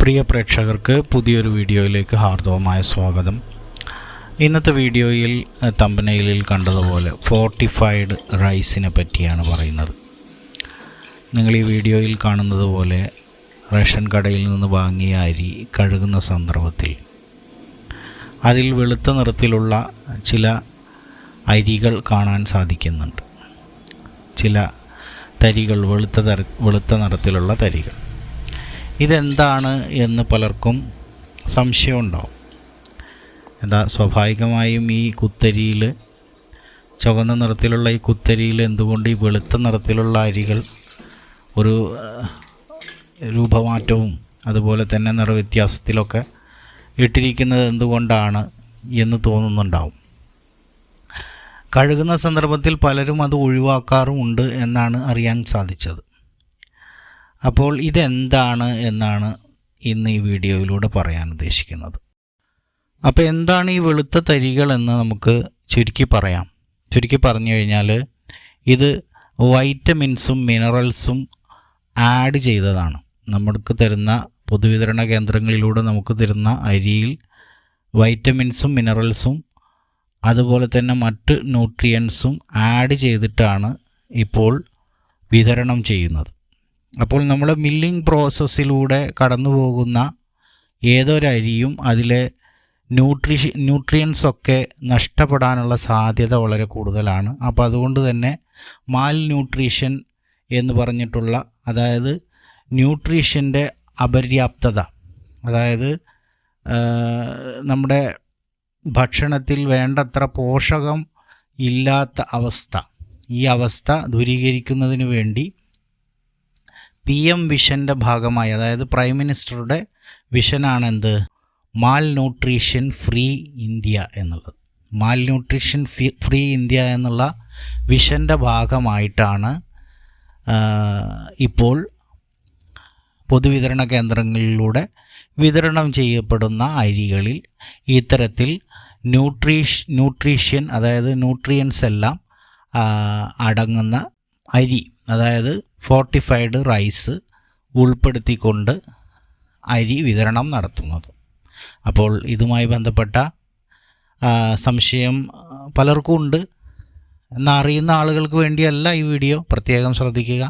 പ്രിയ പ്രേക്ഷകർക്ക് പുതിയൊരു വീഡിയോയിലേക്ക് ഹാർദവമായ സ്വാഗതം. ഇന്നത്തെ വീഡിയോയിൽ തമ്പനെയിലിൽ കണ്ടതുപോലെ ഫോർട്ടിഫൈഡ് റൈസിനെ പറ്റിയാണ് പറയുന്നത്. നിങ്ങൾ ഈ വീഡിയോയിൽ കാണുന്നത് പോലെ റേഷൻ കടയിൽ നിന്ന് വാങ്ങിയ അരി കഴുകുന്ന സന്ദർഭത്തിൽ അതിൽ വെളുത്ത നിറത്തിലുള്ള ചില അരികൾ കാണാൻ സാധിക്കുന്നുണ്ട്. ചില തരികൾ വെളുത്ത നിറത്തിലുള്ള തരികൾ. ഇതെന്താണ് എന്ന് പലർക്കും സംശയമുണ്ടാവും. സ്വാഭാവികമായും ഈ കുത്തരിയിൽ, ചുവന്ന നിറത്തിലുള്ള ഈ കുത്തരിയിൽ എന്തുകൊണ്ട് ഈ വെളുത്ത നിറത്തിലുള്ള അരികൾ ഒരു രൂപമാറ്റവും അതുപോലെ തന്നെ നിറവ്യത്യാസത്തിലൊക്കെ ഇട്ടിരിക്കുന്നത് എന്തുകൊണ്ടാണ് എന്ന് തോന്നുന്നുണ്ടാവും. കഴുകുന്ന സന്ദർഭത്തിൽ പലരും അത് ഒഴിവാക്കാറുമുണ്ട് എന്നാണ് അറിയാൻ സാധിച്ചത്. അപ്പോൾ ഇതെന്താണ് എന്നാണ് ഇന്ന് ഈ വീഡിയോയിലൂടെ പറയാൻ ഉദ്ദേശിക്കുന്നത്. അപ്പോൾ എന്താണ് ഈ വെളുത്ത തരികൾ എന്ന് നമുക്ക് ചുരുക്കി പറയാം. ചുരുക്കി പറഞ്ഞു കഴിഞ്ഞാൽ ഇത് വൈറ്റമിൻസും മിനറൽസും ആഡ് ചെയ്തതാണ്. നമുക്ക് തരുന്ന പൊതുവിതരണ കേന്ദ്രങ്ങളിലൂടെ നമുക്ക് തരുന്ന അരിയിൽ വൈറ്റമിൻസും മിനറൽസും അതുപോലെ തന്നെ മറ്റ് ന്യൂട്രിയൻസും ആഡ് ചെയ്തിട്ടാണ് ഇപ്പോൾ വിതരണം ചെയ്യുന്നത്. അപ്പോൾ നമ്മൾ മില്ലിംഗ് പ്രോസസ്സിലൂടെ കടന്നു പോകുന്ന ഏതൊരരിയും അതിലെ ന്യൂട്രിയൻസൊക്കെ നഷ്ടപ്പെടാനുള്ള സാധ്യത വളരെ കൂടുതലാണ്. അപ്പോൾ അതുകൊണ്ട് തന്നെ മാൽ ന്യൂട്രീഷൻ എന്ന് പറഞ്ഞിട്ടുള്ള, അതായത് ന്യൂട്രീഷൻ്റെ അപര്യാപ്തത, അതായത് നമ്മുടെ ഭക്ഷണത്തിൽ വേണ്ടത്ര പോഷകം ഇല്ലാത്ത അവസ്ഥ, ഈ അവസ്ഥ ദൂരീകരിക്കുന്നതിന് വേണ്ടി PM വിഷൻ്റെ ഭാഗമായി, അതായത് പ്രൈം മിനിസ്റ്ററുടെ വിഷനാണ് എന്ത്, മാൽ ന്യൂട്രീഷൻ ഫ്രീ ഇന്ത്യ എന്നുള്ളത്. മാൽ ന്യൂട്രീഷൻ ഫ്രീ ഇന്ത്യ എന്നുള്ള വിഷൻ്റെ ഭാഗമായിട്ടാണ് ഇപ്പോൾ പൊതുവിതരണ കേന്ദ്രങ്ങളിലൂടെ വിതരണം ചെയ്യപ്പെടുന്ന അരികളിൽ ഇത്തരത്തിൽ ന്യൂട്രീഷ്യൻ, അതായത് ന്യൂട്രിയൻസ് എല്ലാം അടങ്ങുന്ന അരി, അതായത് ഫോർട്ടിഫൈഡ് റൈസ് ഉൾപ്പെടുത്തിക്കൊണ്ട് അരി വിതരണം നടത്തുന്നത്. അപ്പോൾ ഇതുമായി ബന്ധപ്പെട്ട സംശയം പലർക്കും ഉണ്ട്. എന്നാൽ അറിയുന്ന ആളുകൾക്ക് വേണ്ടിയല്ല ഈ വീഡിയോ, പ്രത്യേകം ശ്രദ്ധിക്കുക.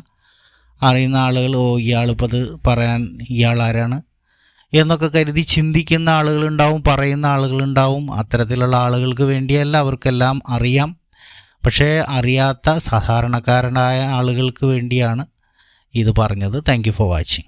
അറിയുന്ന ആളുകൾ ഇയാളിപ്പോൾ അത് പറയാൻ ഇയാളാരാണ് എന്നൊക്കെ കരുതി ചിന്തിക്കുന്ന ആളുകളുണ്ടാവും, പറയുന്ന ആളുകളുണ്ടാവും. അത്തരത്തിലുള്ള ആളുകൾക്ക് വേണ്ടിയല്ല, അവർക്കെല്ലാം അറിയാം. പക്ഷേ അറിയാത്ത സാധാരണക്കാരനായ ആളുകൾക്ക് വേണ്ടിയാണ് ഇത് പറഞ്ഞത്. Thank you for watching.